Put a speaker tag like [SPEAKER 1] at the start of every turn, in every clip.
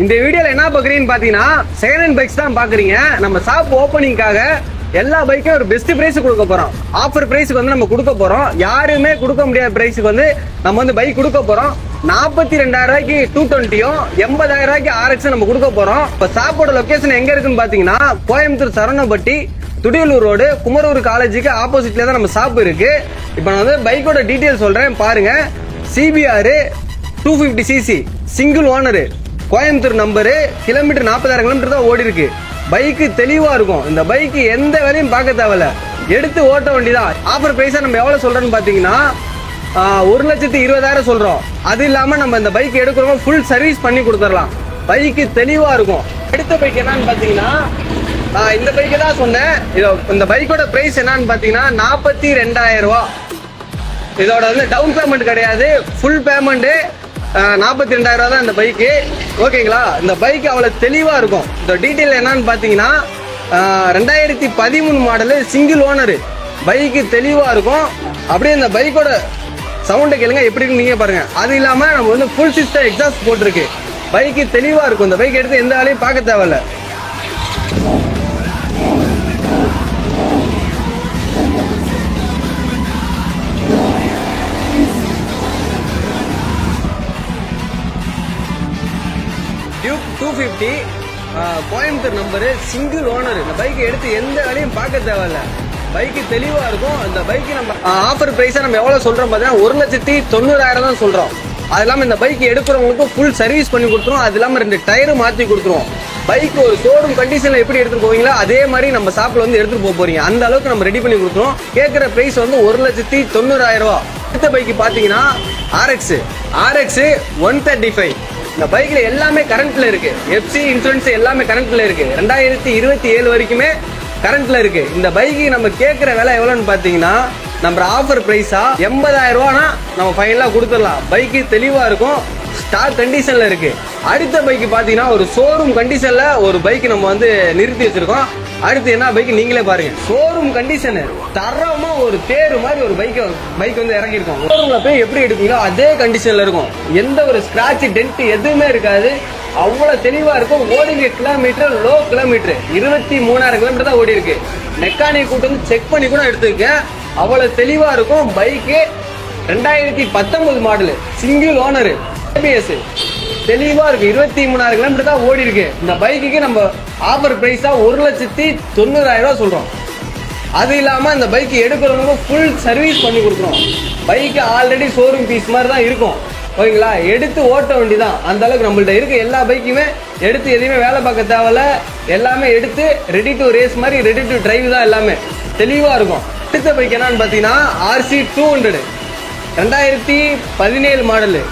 [SPEAKER 1] இந்த வீடியோல என்ன பாக்குறீங்கன்னு பாத்தீங்கன்னா செகண்ட் ஹேண்ட் பைக்ஸ் தான் பாக்குறீங்க. நம்ம ஷாப் ஓபனிங்காக எல்லா பைக்கும் ஒரு பெஸ்ட் பிரைஸ் கொடுக்க போறோம். ஆஃபர் பிரைஸ்க்கு வந்து நம்ம கொடுக்க போறோம். யாருமே கொடுக்க முடியாத பிரைஸ்க்கு வந்து நம்ம வந்து பைக் கொடுக்க போறோம். 42,000 ரூபாய்க்கு 220யும் 80,000 ரூபாய்க்கு RX நம்ம கொடுக்க போறோம். இப்ப ஷாப்போட லொகேஷன் எங்க இருக்குன்னு பாத்தீங்கன்னா கோயம்புத்தூர் சரவணப்பட்டி துடியலூர் ரோடு குமரூர் காலேஜுக்கு ஆப்போசிட்ல தான் நம்ம ஷாப் இருக்கு. இப்ப நான் வந்து பைக்கோட டீடைல் சொல்றேன் பாருங்க. CBR 250cc single owner, Coimbatore number, kilometre 40,000 kilometre தான் ஓடி இருக்கு. பைக்கு தெளிவா இருக்கும். இந்த பைக்கு எந்த வேலையும் பார்க்க தேவையில்ல, எடுத்து ஓட்ட வேண்டியதான். ஆஃபர் பிரைஸா நம்ம எவ்வளவு சொல்றோம்னு பாத்தீங்கன்னா 1,20,000 சொல்றோம். அது இல்லாம நம்ம இந்த பைக் எடுக்கிறோம் ஃபுல் சர்வீஸ் பண்ணி கொடுத்துடலாம். பைக்கு தெளிவா இருக்கும். அடுத்த பைக் என்னன்னு பாத்தீங்கன்னா இந்த பைக்கு தான் சொன்னேன். இந்த பைக்கோட பிரைஸ் என்னன்னு பாத்தீங்கன்னா 42,000 ரூபாய். இதோட வந்து டவுன் பேமெண்ட் கிடையாது, ஃபுல் பேமெண்ட் 42,000 ரூபாய் தான் இந்த பைக்கு. ஓகேங்களா? இந்த பைக் அவ்வளவு தெளிவா இருக்கும். இந்த டீடைல் என்னன்னு பாத்தீங்கன்னா 2013 மாடலு சிங்கிள் ஓனர். பைக்கு தெளிவா இருக்கும். அப்படியே இந்த பைக்கோட சவுண்டை கேளுங்க எப்படி இருக்கு நீங்க பாருங்க. அது இல்லாம நம்ம வந்து ஃபுல் சிஸ்டம் எக்ஸாஸ்ட் போட்டிருக்கு. பைக்கு தெளிவா இருக்கும். இந்த பைக் எடுத்து எந்த வேலையும் பார்க்க தேவையில்ல. Duke 250 Coimbatore number, single owner. இந்த பைக் எடுத்து எந்த வேலையும் பார்க்க தேவையில்ல. பைக்கு தெளிவா இருக்கும். இந்த பைக்கு நம்ம ஆஃபர் பிரைஸா நம்ம எவ்வளவு சொல்றோம் பாத்தீங்கன்னா 1,90,000 தான் சொல்றோம். அது இல்லாம இந்த பைக் எடுக்கிறவங்களுக்கு ஃபுல் சர்வீஸ் பண்ணி கொடுத்துருவோம். அது இல்லாம 2 டயரும் மாத்தி கொடுத்துருவோம். பைக் ஒரு ஷோரூம் கண்டிஷன்ல எப்படி எடுத்துட்டு போவீங்களோ அதே மாதிரி நம்ம ஷாப்ல வந்து எடுத்துட்டு போறீங்க. அந்த அளவுக்கு நம்ம ரெடி பண்ணி கொடுத்துருவோம். கேட்கிற பிரைஸ் வந்து 1,90,000 ரூபாய். அடுத்த பைக் பாத்தீங்கன்னா RX 135. இந்த பைக்ல எல்லாமே கரண்ட்ல இருக்கு. FC இன்சூரன்ஸ் எல்லாமே கரண்ட்ல இருக்கு. 2027 வரைக்குமே கரண்ட்ல இருக்கு. இந்த பைக்கு நம்ம கேட்கிற விலை எவ்வளவுன்னு பாத்தீங்கன்னா நம்ம ஆஃபர் பிரைஸா 80,000 ரூபானா நம்ம ஃபைனலா கொடுத்துடலாம். பைக்கு தெளிவா இருக்கும். ஸ்டாக் கண்டிஷன்ல இருக்கு. அடுத்த பைக் பாத்தீங்கன்னா ஒரு ஷோரூம் கண்டிஷன்ல ஒரு பைக் நம்ம வந்து நிறுத்தி வச்சிருக்கோம். அடுத்து என்ன பைக் நீங்களே பாருங்க. ஷோரூம் கண்டிஷன் தரமா ஒரு தேர் மாதிரி ஒரு பைக் வந்து இறங்கி இருக்கும். ஷோரூம்ல போய் எப்படி எடுப்பீங்களோ அதே கண்டிஷன்ல இருக்கும். எந்த ஒரு ஸ்கிராட்ச் டென்ட் எதுவுமே இருக்காது. அவ்வளவு தெளிவா இருக்கும். ஓடிங்க கிலோமீட்டர் லோ கிலோமீட்டர் 23,000 கிலோமீட்டர் தான் ஓடி இருக்கு. மெக்கானிக் கூட்டு வந்து செக் பண்ணி கூட எடுத்துருக்கேன். அவ்வளவு தெளிவா இருக்கும். Bike 2019 model single owner, ABS தெளிவா இருக்கு. 23,000 கிலோமீட்டர் தான் ஓடி இருக்கு. இந்த பைக்கு நம்ம ஆஃபர் பிரைஸா 1,90,000 ரூபாய் சொல்றோம். அது இல்லாம இந்த பைக் எடுக்கிறவங்க ஃபுல் சர்வீஸ் பண்ணி கொடுக்குறோம். பைக் ஆல்ரெடி ஷோரூம் பீஸ் மாதிரி தான் இருக்கும். ஓகேங்களா? எடுத்து ஓட்ட வேண்டிதான். அந்த அளவுக்கு நம்மள்ட்ட இருக்கு. எல்லா பைக்குமே எடுத்து எதையுமே வேலை பார்க்க தேவையில்ல. எல்லாமே எடுத்து ரெடி டு ரேஸ் மாதிரி ரெடி டு டிரைவ் தான். எல்லாமே தெளிவா இருக்கும். அடுத்த பைக் என்னன்னு பாத்தீங்கன்னா RC 200 2017 மாடலு.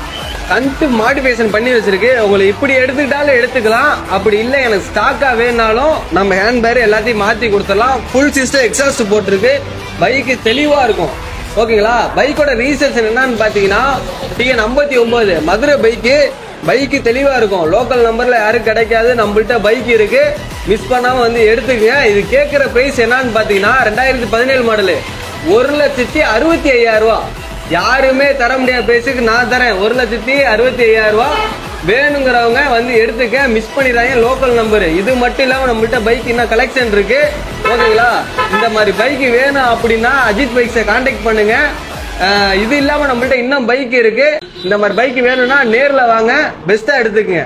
[SPEAKER 1] கண்டு மாடிஃபிகேஷன் பண்ணி வச்சிருக்கு. உங்களுக்கு இப்படி எடுத்துக்கிட்டாலும் எடுத்துக்கலாம். அப்படி இல்லை எனக்கு ஸ்டாக்கா வேணாலும் நம்ம ஹேண்ட் பேர் எல்லாத்தையும் மாத்தி கொடுத்துடலாம். ஃபுல் சிஸ்டம் எக்ஸாஸ்ட் போட்டிருக்கு. பைக்கு தெளிவா இருக்கும். ஓகேங்களா? பைக்கோட ரீசேஷன் என்னன்னு பாத்தீங்கன்னா TN59 மதுரை பைக்கு தெளிவா இருக்கும். லோக்கல் நம்பர்ல யாரும் கிடைக்காது. நம்மள்ட்ட பைக் இருக்கு. மிஸ் பண்ணாம வந்து எடுத்துக்கங்க. இது கேட்கிற பிரைஸ் என்னன்னு பாத்தீங்கன்னா 2017 மாடலு 1,65,000 ரூபாய். யாருமே தர முடியாத பிரைஸுக்கு நான் தரேன். 1,65,000 ரூபாய். வேணுங்கிறவங்க வந்து எடுத்துக்க, மிஸ் பண்ணிடுறாங்க. Local number. இது மட்டும் இல்லாம நம்மள்ட்ட பைக் இன்னும் கலெக்ஷன் இருக்கு. ஓகேங்களா? இந்த மாதிரி பைக் வேணும் அப்படின்னா அஜித் பைக்ஸை கான்டாக்ட் பண்ணுங்க. இது இல்லாம நம்மள்ட்ட இன்னும் பைக் இருக்கு. இந்த மாதிரி பைக் வேணும்னா நேர்ல வாங்க, பெஸ்டா எடுத்துக்கங்க.